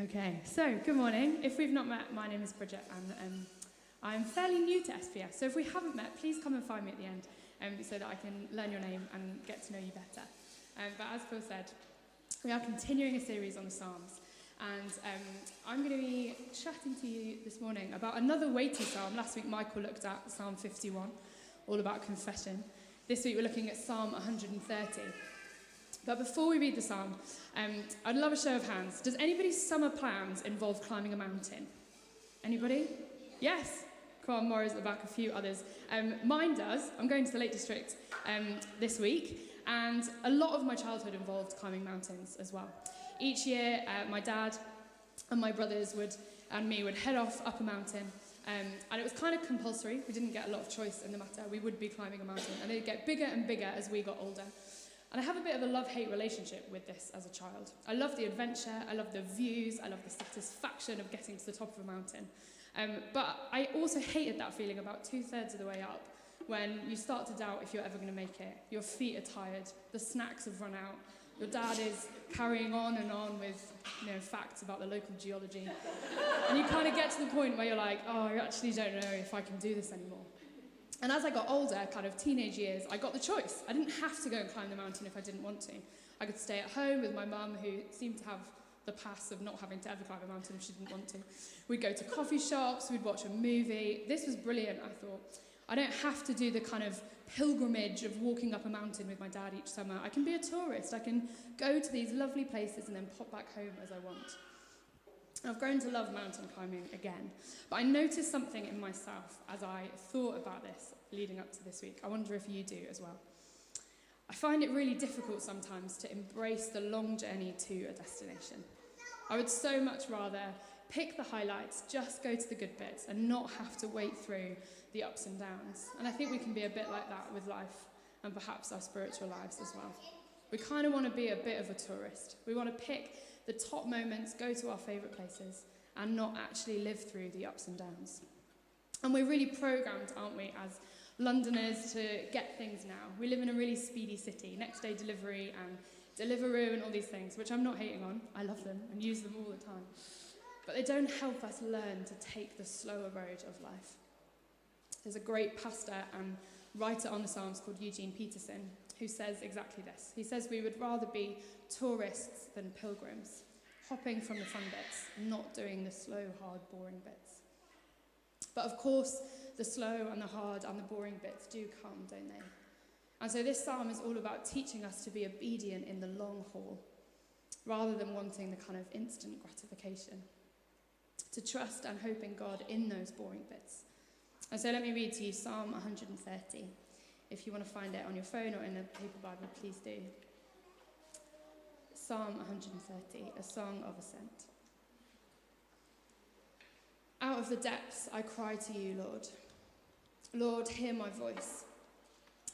Okay, so good morning. If we've not met, my name is Brigid, and I'm fairly new to SPS. So if we haven't met, please come and find me at the end, so that I can learn your name and get to know you better. But as Phil said, we are continuing a series on the Psalms, and I'm going to be chatting to you this morning about another weighty psalm. Last week, Michael looked at Psalm 51, all about confession. This week, we're looking at Psalm 130. But before we read the psalm, I'd love a show of hands. Does anybody's summer plans involve climbing a mountain? Anybody? Yes? Come on, Maura's at the back, a few others. Mine does. I'm going to the Lake District this week, and a lot of my childhood involved climbing mountains as well. Each year, my dad and my brothers and me would head off up a mountain, and it was kind of compulsory. We didn't get a lot of choice in the matter. We would be climbing a mountain, and they'd get bigger and bigger as we got older. And I have a bit of a love-hate relationship with this as a child. I love the adventure, I love the views, I love the satisfaction of getting to the top of a mountain. But I also hated that feeling about 2/3 of the way up, when you start to doubt if you're ever going to make it. Your feet are tired, the snacks have run out, your dad is carrying on with facts about the local geology. And you kind of get to the point where you're like, oh, I actually don't know if I can do this anymore. And as I got older, kind of teenage years, I got the choice. I didn't have to go and climb the mountain if I didn't want to. I could stay at home with my mum, who seemed to have the pass of not having to ever climb a mountain if she didn't want to. We'd go to coffee shops, we'd watch a movie. This was brilliant, I thought. I don't have to do the kind of pilgrimage of walking up a mountain with my dad each summer. I can be a tourist. I can go to these lovely places and then pop back home as I want. I've grown to love mountain climbing again, but I noticed something in myself as I thought about this leading up to this week. I wonder if you do as well. I find it really difficult sometimes to embrace the long journey to a destination. I would so much rather pick the highlights, just go to the good bits, and not have to wait through the ups and downs. And I think we can be a bit like that with life, and perhaps our spiritual lives as well. We kind of want to be a bit of a tourist. We want to pick the top moments, go to our favourite places, and not actually live through the ups and downs. And we're really programmed, aren't we, as Londoners, to get things now. We live in a really speedy city, next day delivery and Deliveroo and all these things, which I'm not hating on. I love them and use them all the time. But they don't help us learn to take the slower road of life. There's a great pastor and writer on the Psalms called Eugene Peterson, who says exactly this. He says we would rather be tourists than pilgrims, hopping from the fun bits, not doing the slow, hard, boring bits. But of course, the slow and the hard and the boring bits do come, don't they? And so this psalm is all about teaching us to be obedient in the long haul, rather than wanting the kind of instant gratification. To trust and hope in God in those boring bits. And so let me read to you Psalm 130. If you want to find it on your phone or in a paper Bible, please do. Psalm 130, a song of ascent. Out of the depths I cry to you, Lord. Lord, hear my voice.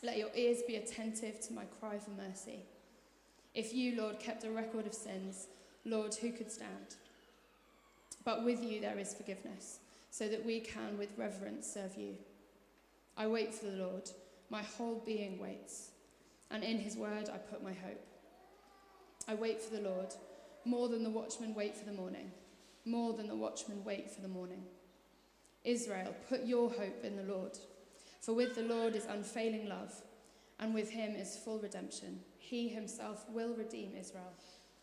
Let your ears be attentive to my cry for mercy. If you, Lord, kept a record of sins, Lord, who could stand? But with you there is forgiveness, so that we can with reverence serve you. I wait for the Lord. My whole being waits, and in his word I put my hope. I wait for the Lord, more than the watchmen wait for the morning, more than the watchmen wait for the morning. Israel, put your hope in the Lord, for with the Lord is unfailing love, and with him is full redemption. He himself will redeem Israel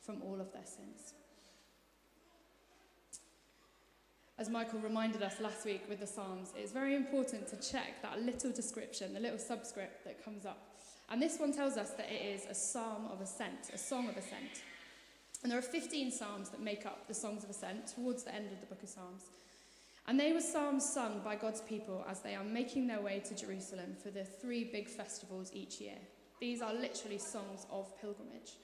from all of their sins. As Michael reminded us last week with the Psalms, it's very important to check that little description, the little subscript that comes up. And this one tells us that it is a psalm of ascent, a song of ascent. And there are 15 psalms that make up the songs of ascent towards the end of the book of Psalms. And they were psalms sung by God's people as they are making their way to Jerusalem for the 3 big festivals each year. These are literally songs of pilgrimage.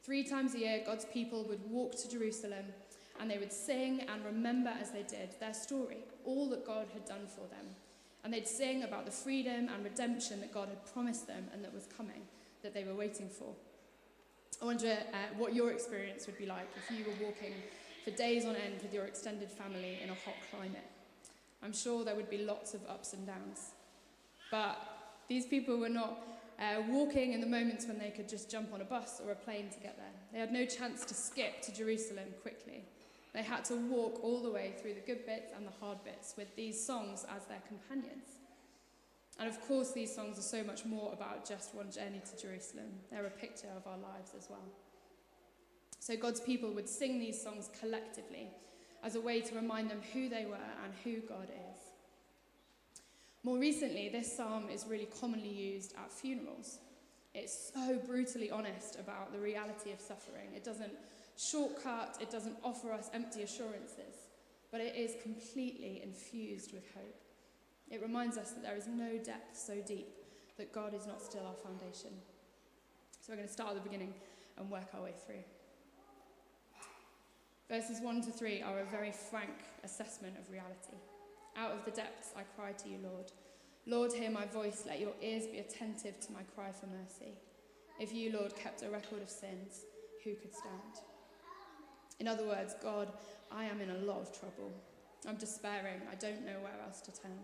3 times a year, God's people would walk to Jerusalem, and they would sing and remember as they did their story, all that God had done for them. And they'd sing about the freedom and redemption that God had promised them and that was coming, that they were waiting for. I wonder what your experience would be like if you were walking for days on end with your extended family in a hot climate. I'm sure there would be lots of ups and downs. But these people were not walking in the moments when they could just jump on a bus or a plane to get there. They had no chance to skip to Jerusalem quickly. They had to walk all the way through the good bits and the hard bits with these songs as their companions. And of course, these songs are so much more about just one journey to Jerusalem. They're a picture of our lives as well. So God's people would sing these songs collectively as a way to remind them who they were and who God is. More recently, this psalm is really commonly used at funerals. It's so brutally honest about the reality of suffering. It doesn't shortcut, it doesn't offer us empty assurances, but it is completely infused with hope. It reminds us that there is no depth so deep that God is not still our foundation. So we're going to start at the beginning and work our way through. Verses 1 to 3 are a very frank assessment of reality. Out of the depths I cry to you, Lord. Lord, hear my voice. Let your ears be attentive to my cry for mercy. If you, Lord, kept a record of sins, who could stand? In other words, God, I am in a lot of trouble. I'm despairing. I don't know where else to turn.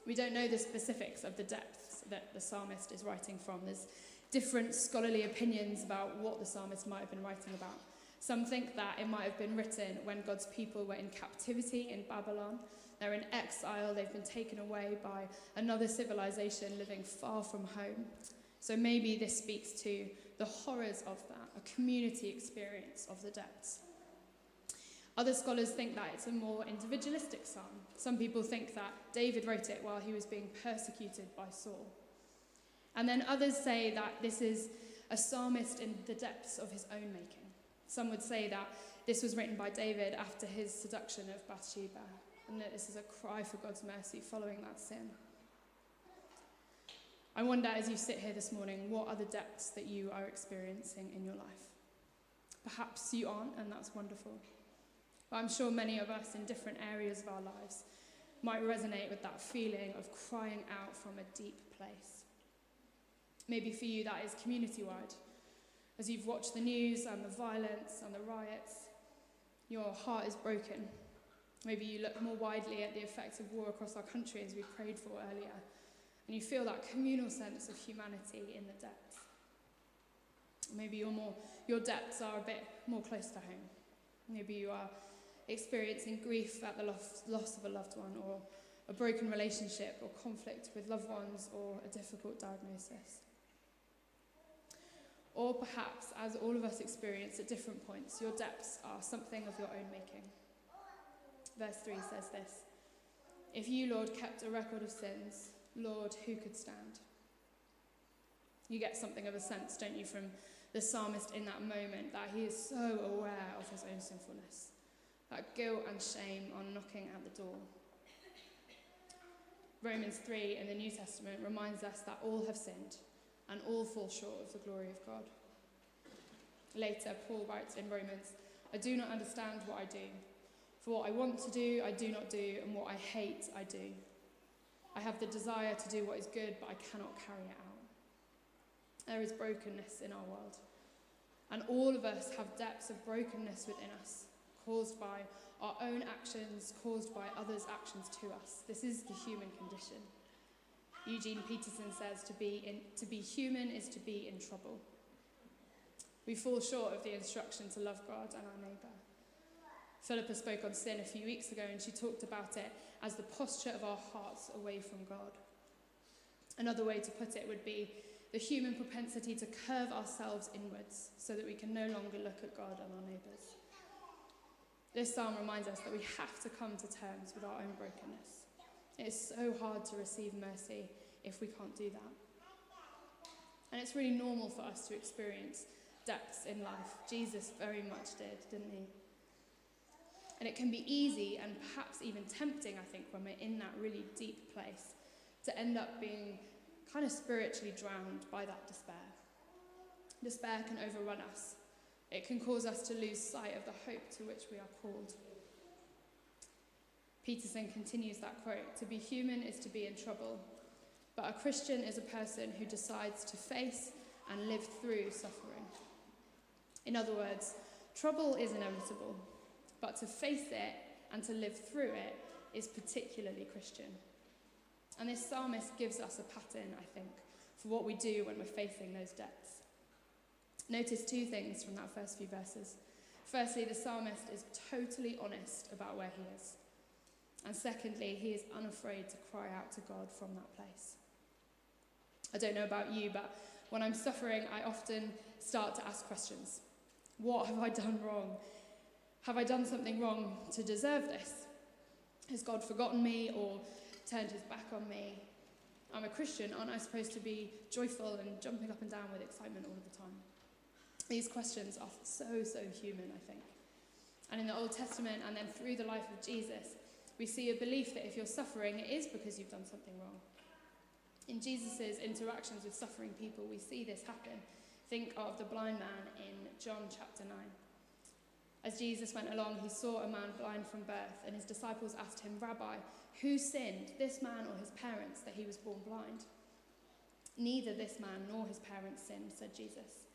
We don't know the specifics of the depths that the psalmist is writing from. There's different scholarly opinions about what the psalmist might have been writing about. Some think that it might have been written when God's people were in captivity in Babylon. They're in exile, they've been taken away by another civilization living far from home. So maybe this speaks to the horrors of that, a community experience of the depths. Other scholars think that it's a more individualistic psalm. Some people think that David wrote it while he was being persecuted by Saul. And then others say that this is a psalmist in the depths of his own making. Some would say that this was written by David after his seduction of Bathsheba, and that this is a cry for God's mercy following that sin. I wonder, as you sit here this morning, what are the depths that you are experiencing in your life? Perhaps you aren't, and that's wonderful. But I'm sure many of us in different areas of our lives might resonate with that feeling of crying out from a deep place. Maybe for you that is community-wide. As you've watched the news and the violence and the riots, your heart is broken. Maybe you look more widely at the effects of war across our country, as we prayed for earlier, and you feel that communal sense of humanity in the depths. Maybe your depths are a bit more close to home. Maybe you are experiencing grief at the loss of a loved one, or a broken relationship, or conflict with loved ones, or a difficult diagnosis. Or perhaps, as all of us experience at different points, your depths are something of your own making. Verse 3 says this: if you, Lord, kept a record of sins, Lord, who could stand? You get something of a sense, don't you, from the psalmist in that moment, that he is so aware of his own sinfulness. That guilt and shame are knocking at the door. Romans 3 in the New Testament reminds us that all have sinned and all fall short of the glory of God. Later, Paul writes in Romans, I do not understand what I do. For what I want to do, I do not do, and what I hate, I do. I have the desire to do what is good, but I cannot carry it out. There is brokenness in our world. And all of us have depths of brokenness within us, caused by our own actions, caused by others' actions to us. This is the human condition. Eugene Peterson says to be human is to be in trouble. We fall short of the instruction to love God and our neighbour. Philippa spoke on sin a few weeks ago, and she talked about it as the posture of our hearts away from God. Another way to put it would be the human propensity to curve ourselves inwards so that we can no longer look at God and our neighbours. This psalm reminds us that we have to come to terms with our own brokenness. It is so hard to receive mercy if we can't do that. And it's really normal for us to experience depths in life. Jesus very much did, didn't he? And it can be easy and perhaps even tempting, I think, when we're in that really deep place, to end up being kind of spiritually drowned by that despair. Despair can overrun us. It can cause us to lose sight of the hope to which we are called. Peterson continues that quote, to be human is to be in trouble, but a Christian is a person who decides to face and live through suffering. In other words, trouble is inevitable, but to face it and to live through it is particularly Christian. And this psalmist gives us a pattern, I think, for what we do when we're facing those depths. Notice two things from that first few verses. Firstly, the psalmist is totally honest about where he is. And secondly, he is unafraid to cry out to God from that place. I don't know about you, but when I'm suffering, I often start to ask questions. What have I done wrong? Have I done something wrong to deserve this? Has God forgotten me or turned his back on me? I'm a Christian, aren't I supposed to be joyful and jumping up and down with excitement all of the time? These questions are so human, I think. And in the Old Testament and then through the life of Jesus, we see a belief that if you're suffering, it is because you've done something wrong. In Jesus' interactions with suffering people, we see this happen. Think of the blind man in John chapter 9. As Jesus went along, he saw a man blind from birth, and his disciples asked him, "Rabbi, who sinned, this man or his parents, that he was born blind?" "Neither this man nor his parents sinned," said Jesus.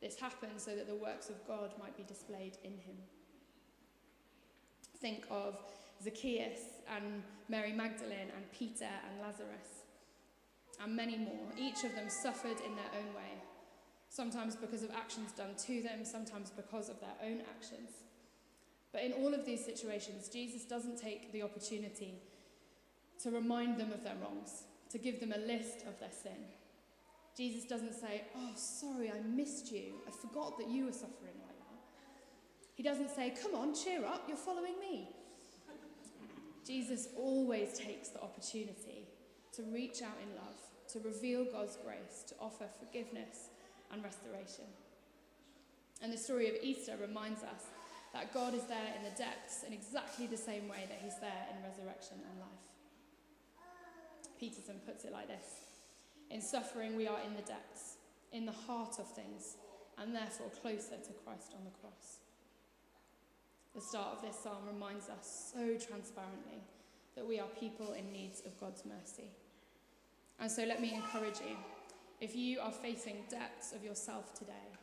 "This happened so that the works of God might be displayed in him." Think of Zacchaeus and Mary Magdalene and Peter and Lazarus and many more. Each of them suffered in their own way, sometimes because of actions done to them, sometimes because of their own actions. But in all of these situations, Jesus doesn't take the opportunity to remind them of their wrongs, to give them a list of their sin. Jesus doesn't say, "Oh, sorry, I missed you. I forgot that you were suffering like that." He doesn't say, "Come on, cheer up, you're following me." Jesus always takes the opportunity to reach out in love, to reveal God's grace, to offer forgiveness and restoration. And the story of Easter reminds us that God is there in the depths in exactly the same way that he's there in resurrection and life. Peterson puts it like this: "In suffering we are in the depths, in the heart of things, and therefore closer to Christ on the cross." The start of this psalm reminds us so transparently that we are people in need of God's mercy. And so let me encourage you, if you are facing depths of yourself today,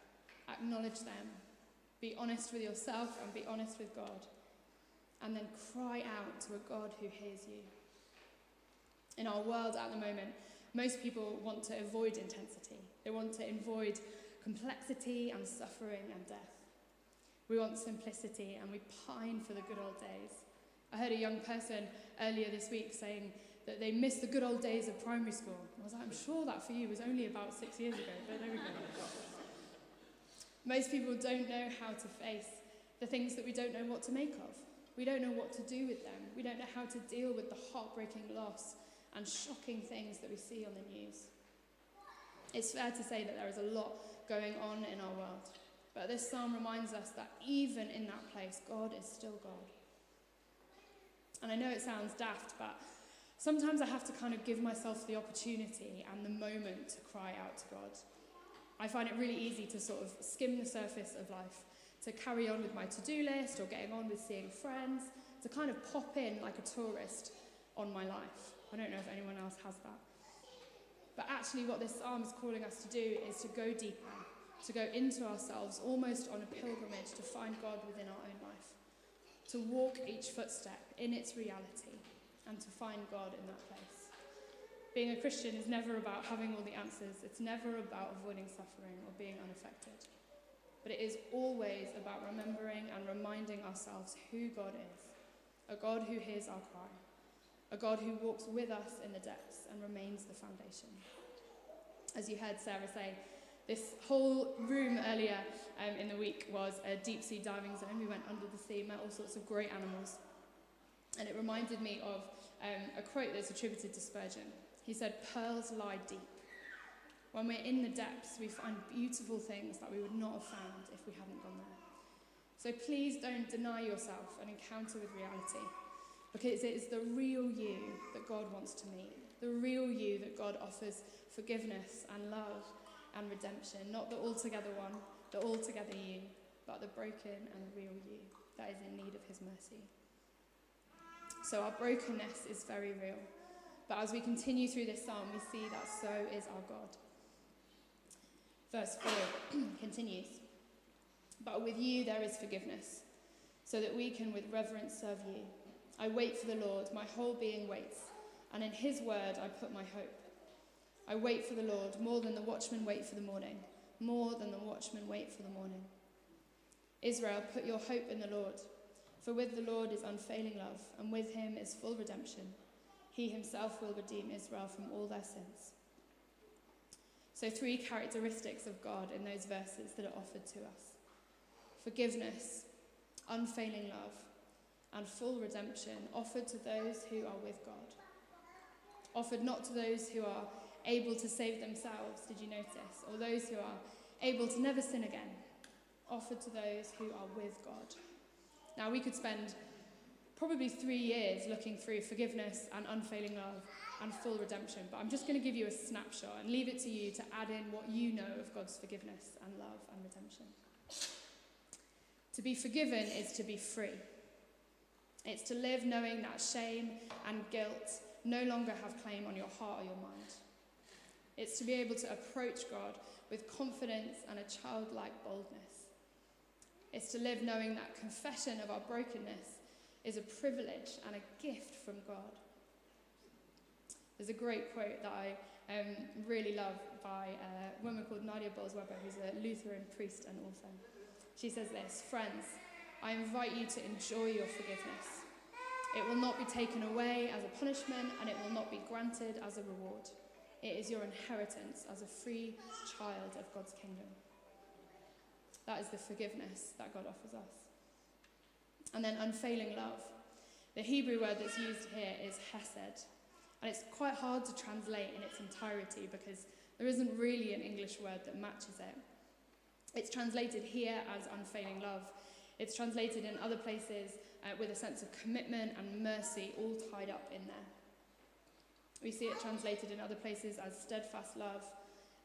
acknowledge them, be honest with yourself and be honest with God, and then cry out to a God who hears you. In our world at the moment, most people want to avoid intensity. They want to avoid complexity and suffering and death. We want simplicity and we pine for the good old days. I heard a young person earlier this week saying that they miss the good old days of primary school. I was like, I'm sure that for you was only about 6 years ago, but there we go. Most people don't know how to face the things that we don't know what to make of. We don't know what to do with them. We don't know how to deal with the heartbreaking loss and shocking things that we see on the news. It's fair to say that there is a lot going on in our world. But this psalm reminds us that even in that place, God is still God. And I know it sounds daft, but sometimes I have to kind of give myself the opportunity and the moment to cry out to God. I find it really easy to sort of skim the surface of life, to carry on with my to-do list or getting on with seeing friends, to kind of pop in like a tourist on my life. I don't know if anyone else has that. But actually what this psalm is calling us to do is to go deeper, to go into ourselves, almost on a pilgrimage to find God within our own life, to walk each footstep in its reality and to find God in that place. Being a Christian is never about having all the answers. It's never about avoiding suffering or being unaffected. But it is always about remembering and reminding ourselves who God is, a God who hears our cry, a God who walks with us in the depths and remains the foundation. As you heard Sarah say, this whole room earlier in the week was a deep sea diving zone. We went under the sea, met all sorts of great animals. And it reminded me of a quote that's attributed to Spurgeon. He said, "Pearls lie deep. When we're in the depths, we find beautiful things that we would not have found if we hadn't gone there." So please don't deny yourself an encounter with reality, because it is the real you that God wants to meet, the real you that God offers forgiveness and love and redemption, not the altogether one, the altogether you, but the broken and real you that is in need of his mercy. So our brokenness is very real, but as we continue through this psalm, we see that so is our God. Verse 4 continues, "But with you there is forgiveness, so that we can with reverence serve you. I wait for the Lord, my whole being waits, and in his word I put my hope. I wait for the Lord more than the watchmen wait for the morning, more than the watchmen wait for the morning." Israel, put your hope in the Lord, for with the Lord is unfailing love, and with him is full redemption. He himself will redeem Israel from all their sins. So 3 characteristics of God in those verses that are offered to us: forgiveness, unfailing love, and full redemption, offered to those who are with God. Offered not to those who are able to save themselves, did you notice? Or those who are able to never sin again. Offered to those who are with God. Now, we could spend probably 3 years looking through forgiveness and unfailing love and full redemption, but I'm just going to give you a snapshot and leave it to you to add in what you know of God's forgiveness and love and redemption. To be forgiven is to be free. It's to live knowing that shame and guilt no longer have claim on your heart or your mind. It's to be able to approach God with confidence and a childlike boldness. It's to live knowing that confession of our brokenness is a privilege and a gift from God. There's a great quote that I really love by a woman called Nadia Bolz-Weber, who's a Lutheran priest and author. She says this: "Friends, I invite you to enjoy your forgiveness. It will not be taken away as a punishment, and it will not be granted as a reward. It is your inheritance as a free child of God's kingdom." That is the forgiveness that God offers us. And then unfailing love. The Hebrew word that's used here is hesed. And it's quite hard to translate in its entirety because there isn't really an English word that matches it. It's translated here as unfailing love. It's translated in other places with a sense of commitment and mercy all tied up in there. We see it translated in other places as steadfast love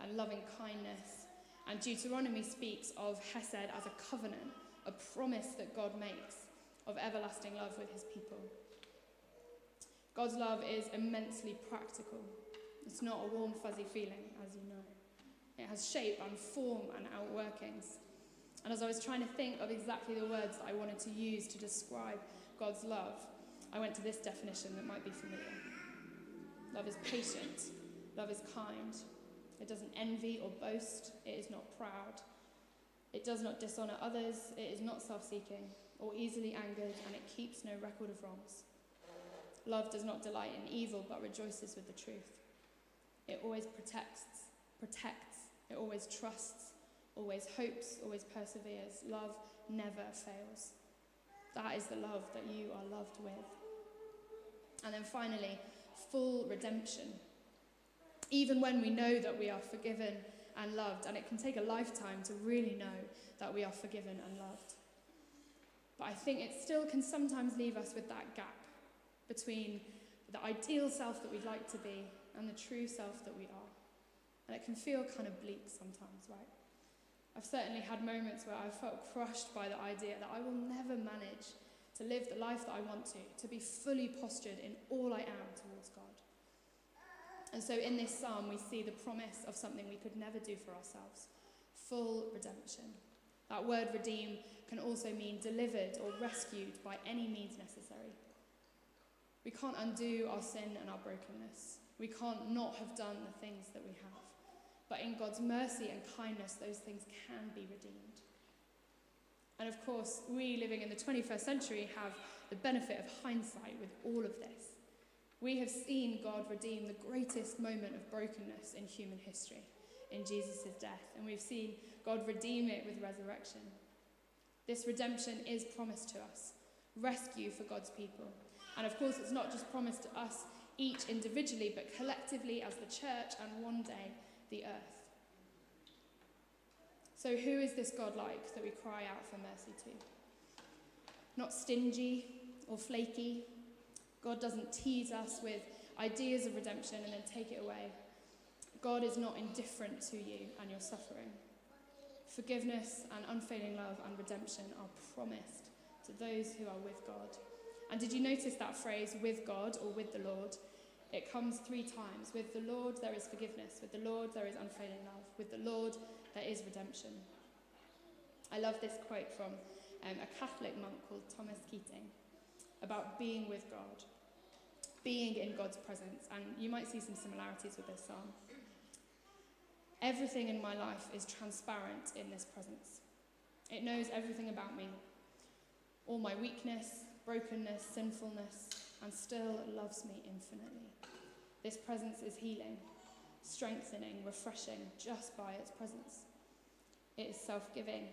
and loving kindness. And Deuteronomy speaks of hesed as a covenant, a promise that God makes of everlasting love with his people. God's love is immensely practical. It's not a warm, fuzzy feeling, as you know. It has shape and form and outworkings. And as I was trying to think of exactly the words that I wanted to use to describe God's love, I went to this definition that might be familiar. Love is patient. Love is kind. It doesn't envy or boast. It is not proud. It does not dishonour others. It is not self-seeking or easily angered, and it keeps no record of wrongs. Love does not delight in evil, but rejoices with the truth. It always protects. It always trusts, always hopes, always perseveres. Love never fails. That is the love that you are loved with. And then finally, full redemption. Even when we know that we are forgiven and loved, and it can take a lifetime to really know that we are forgiven and loved. But I think it still can sometimes leave us with that gap between the ideal self that we'd like to be and the true self that we are. And it can feel kind of bleak sometimes, right? I've certainly had moments where I've felt crushed by the idea that I will never manage to live the life that I want to be fully postured in all I am towards God. And so in this psalm, we see the promise of something we could never do for ourselves: full redemption. That word redeem can also mean delivered or rescued by any means necessary. We can't undo our sin and our brokenness. We can't not have done the things that we have. But in God's mercy and kindness, those things can be redeemed. And of course, we living in the 21st century have the benefit of hindsight with all of this. We have seen God redeem the greatest moment of brokenness in human history, in Jesus' death. And we've seen God redeem it with resurrection. This redemption is promised to us, rescue for God's people. And of course, it's not just promised to us each individually, but collectively as the church and one day the earth. So who is this God like that we cry out for mercy to? Not stingy or flaky. God doesn't tease us with ideas of redemption and then take it away. God is not indifferent to you and your suffering. Forgiveness and unfailing love and redemption are promised to those who are with God. And did you notice that phrase, with God or with the Lord? It comes 3 times. With the Lord there is forgiveness. With the Lord there is unfailing love. With the Lord there is redemption. I love this quote from a Catholic monk called Thomas Keating about being with God, being in God's presence. And you might see some similarities with this psalm. Everything in my life is transparent in this presence. It knows everything about me, all my weakness, brokenness, sinfulness, and still loves me infinitely. This presence is healing, strengthening, refreshing just by its presence. It is self-giving,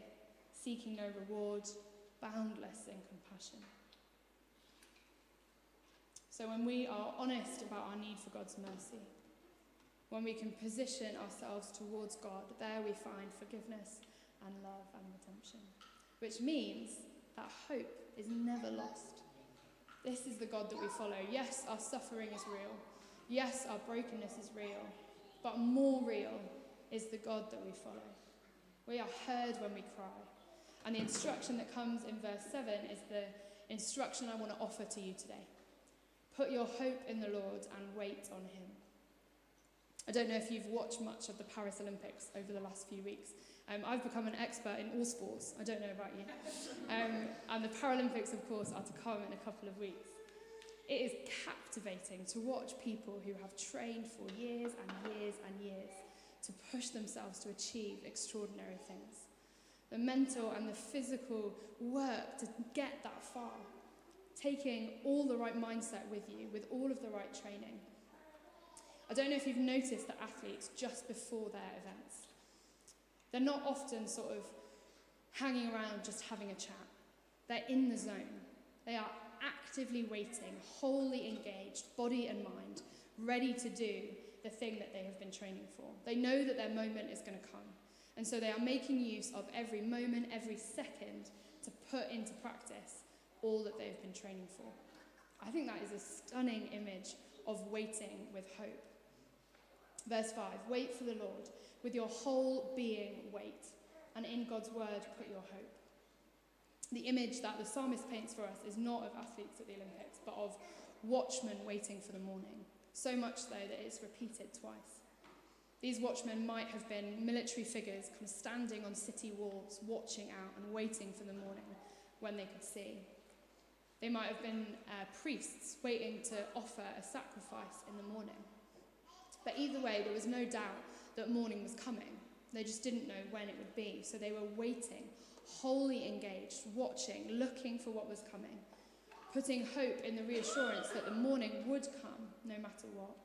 seeking no reward, boundless in compassion. So when we are honest about our need for God's mercy, when we can position ourselves towards God, there we find forgiveness and love and redemption, which means that hope is never lost. This is the God that we follow. Yes, our suffering is real. Yes, our brokenness is real. But more real is the God that we follow. We are heard when we cry. And the instruction that comes in verse 7 is the instruction I want to offer to you today. Put your hope in the Lord and wait on him. I don't know if you've watched much of the Paris Olympics over the last few weeks. I've become an expert in all sports. I don't know about you. And the Paralympics, of course, are to come in a couple of weeks. It is captivating to watch people who have trained for years and years and years to push themselves to achieve extraordinary things. The mental and the physical work to get that far, taking all the right mindset with you, with all of the right training. I don't know if you've noticed that athletes, just before their events, they're not often sort of hanging around just having a chat. They're in the zone. They are actively waiting, wholly engaged, body and mind, ready to do the thing that they have been training for. They know that their moment is going to come. And so they are making use of every moment, every second to put into practice all that they've been training for. I think that is a stunning image of waiting with hope. Verse 5, wait for the Lord. With your whole being, wait. And in God's word, put your hope. The image that the psalmist paints for us is not of athletes at the Olympics, but of watchmen waiting for the morning. So much so that it's repeated twice. These watchmen might have been military figures kind of standing on city walls, watching out and waiting for the morning when they could see. They might have been priests waiting to offer a sacrifice in the morning. But either way, there was no doubt that morning was coming. They just didn't know when it would be. So they were waiting, wholly engaged, watching, looking for what was coming, putting hope in the reassurance that the morning would come no matter what.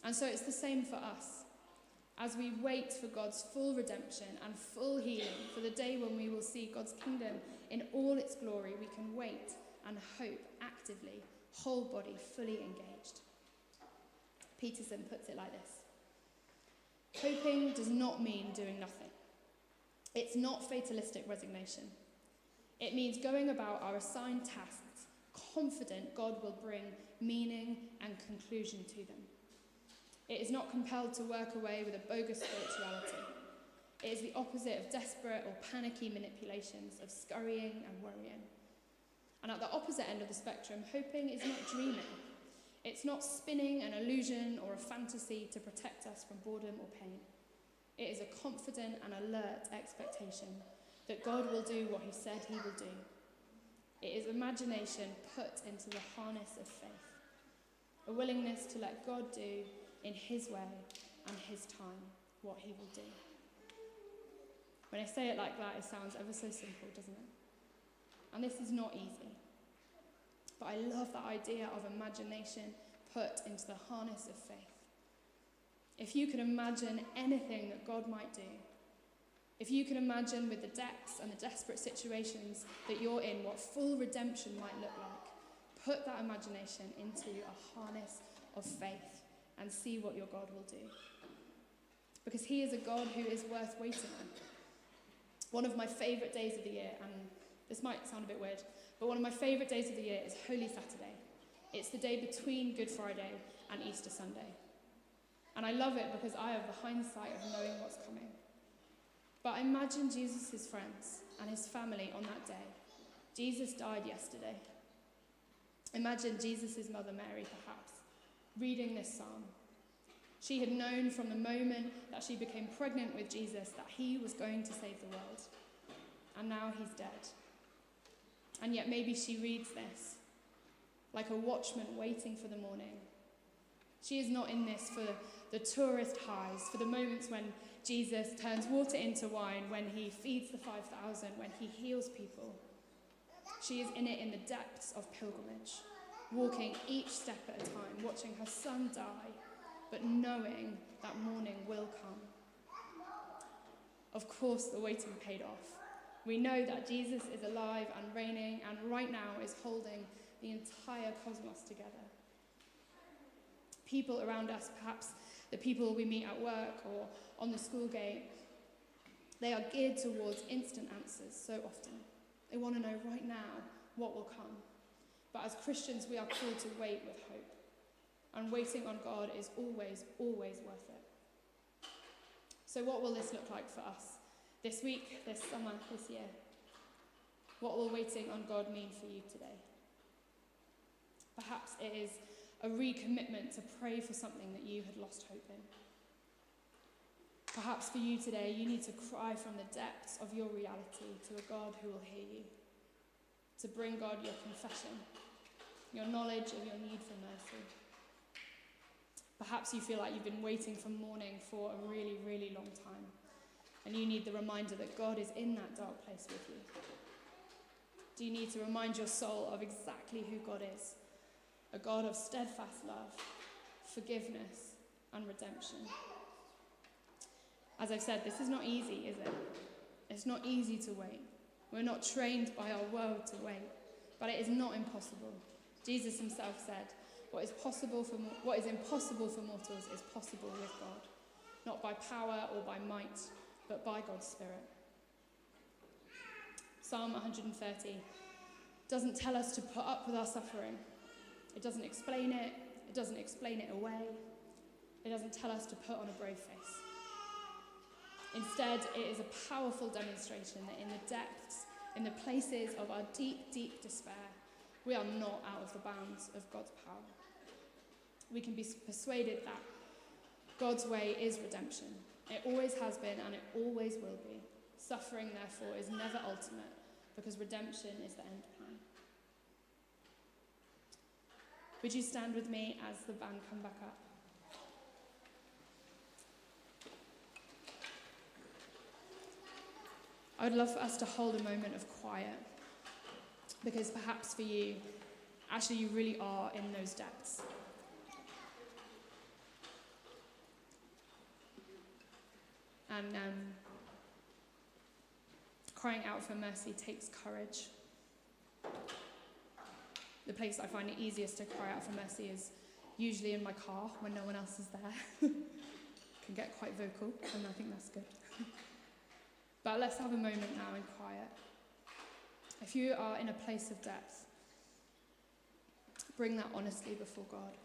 And so it's the same for us. As we wait for God's full redemption and full healing, for the day when we will see God's kingdom in all its glory, we can wait and hope actively, whole body fully engaged. Peterson puts it like this. Hoping does not mean doing nothing. It's not fatalistic resignation. It means going about our assigned tasks, confident God will bring meaning and conclusion to them. It is not compelled to work away with a bogus spirituality. It is the opposite of desperate or panicky manipulations, of scurrying and worrying. And at the opposite end of the spectrum, hoping is not dreaming. It's not spinning an illusion or a fantasy to protect us from boredom or pain. It is a confident and alert expectation that God will do what he said he will do. It is imagination put into the harness of faith, a willingness to let God do in his way and his time what he will do. When I say it like that, it sounds ever so simple, doesn't it? And this is not easy. But I love that idea of imagination put into the harness of faith. If you can imagine anything that God might do, if you can imagine with the depths and the desperate situations that you're in, what full redemption might look like, put that imagination into a harness of faith and see what your God will do. Because he is a God who is worth waiting on. One of my favourite days of the year, and this might sound a bit weird, but one of my favourite days of the year is Holy Saturday. It's the day between Good Friday and Easter Sunday. And I love it because I have the hindsight of knowing what's coming. But imagine Jesus' friends and his family on that day. Jesus died yesterday. Imagine Jesus' mother Mary, perhaps, reading this psalm. She had known from the moment that she became pregnant with Jesus that he was going to save the world. And now he's dead. And yet maybe she reads this like a watchman waiting for the morning. She is not in this for the tourist highs, for the moments when Jesus turns water into wine, when he feeds the 5,000, when he heals people. She is in it in the depths of pilgrimage, walking each step at a time, watching her son die, but knowing that morning will come. Of course, the waiting paid off. We know that Jesus is alive and reigning, and right now is holding the entire cosmos together. People around us, perhaps the people we meet at work or on the school gate, they are geared towards instant answers so often. They want to know right now what will come. But as Christians, we are called to wait with hope. And waiting on God is always, always worth it. So what will this look like for us? This week, this summer, this year? What will waiting on God mean for you today? Perhaps it is a recommitment to pray for something that you had lost hope in. Perhaps for you today, you need to cry from the depths of your reality to a God who will hear you. To bring God your confession, your knowledge of your need for mercy. Perhaps you feel like you've been waiting for morning for a really, really long time, and you need the reminder that God is in that dark place with you. Do you need to remind your soul of exactly who God is? A God of steadfast love, forgiveness, and redemption. As I've said, this is not easy, is it? It's not easy to wait. We're not trained by our world to wait, but it is not impossible. Jesus himself said, what is impossible for mortals is possible with God, not by power or by might, but by God's Spirit. Psalm 130 doesn't tell us to put up with our suffering. It doesn't explain it. It doesn't explain it away. It doesn't tell us to put on a brave face. Instead, it is a powerful demonstration that in the depths, in the places of our deep, deep despair, we are not out of the bounds of God's power. We can be persuaded that God's way is redemption. It always has been and it always will be. Suffering, therefore, is never ultimate because redemption is the end plan. Would you stand with me as the band come back up? I would love for us to hold a moment of quiet, because perhaps for you, actually you really are in those depths. And crying out for mercy takes courage. The place I find it easiest to cry out for mercy is usually in my car when no one else is there. Can get quite vocal, and I think that's good. But let's have a moment now in quiet. If you are in a place of depth, bring that honestly before God.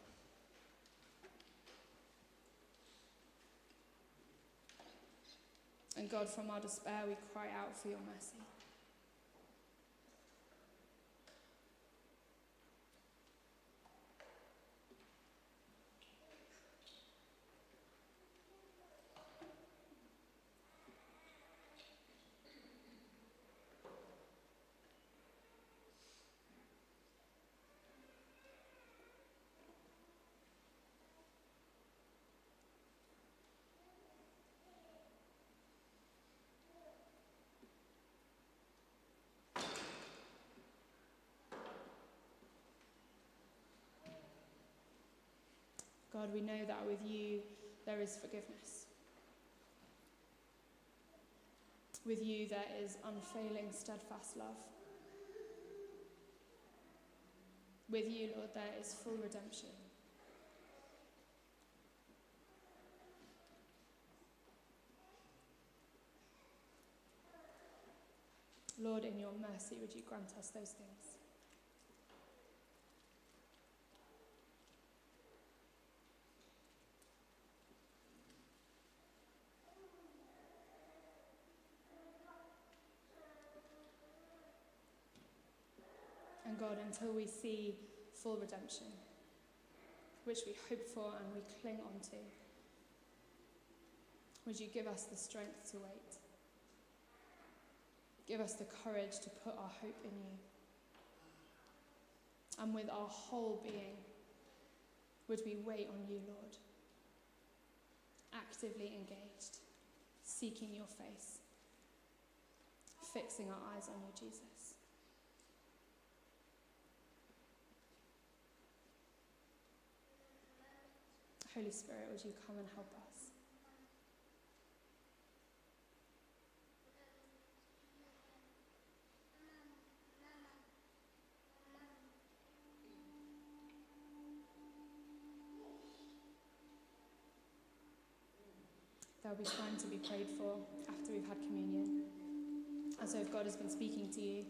And God, from our despair, we cry out for your mercy. God, we know that with you there is forgiveness. With you there is unfailing, steadfast love. With you, Lord, there is full redemption. Lord, in your mercy, would you grant us those things? And God, until we see full redemption, which we hope for and we cling on to, would you give us the strength to wait? Give us the courage to put our hope in you. And with our whole being, would we wait on you, Lord? Actively engaged, seeking your face, fixing our eyes on you, Jesus. Holy Spirit, would you come and help us? There'll be time to be prayed for after we've had communion. And so if God has been speaking to you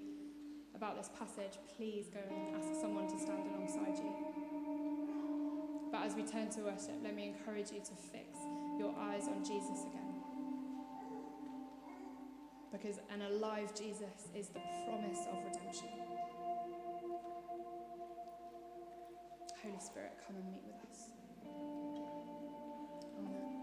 about this passage, please go and ask someone to stand alongside you. But as we turn to worship, let me encourage you to fix your eyes on Jesus again. Because an alive Jesus is the promise of redemption. Holy Spirit, come and meet with us. Amen.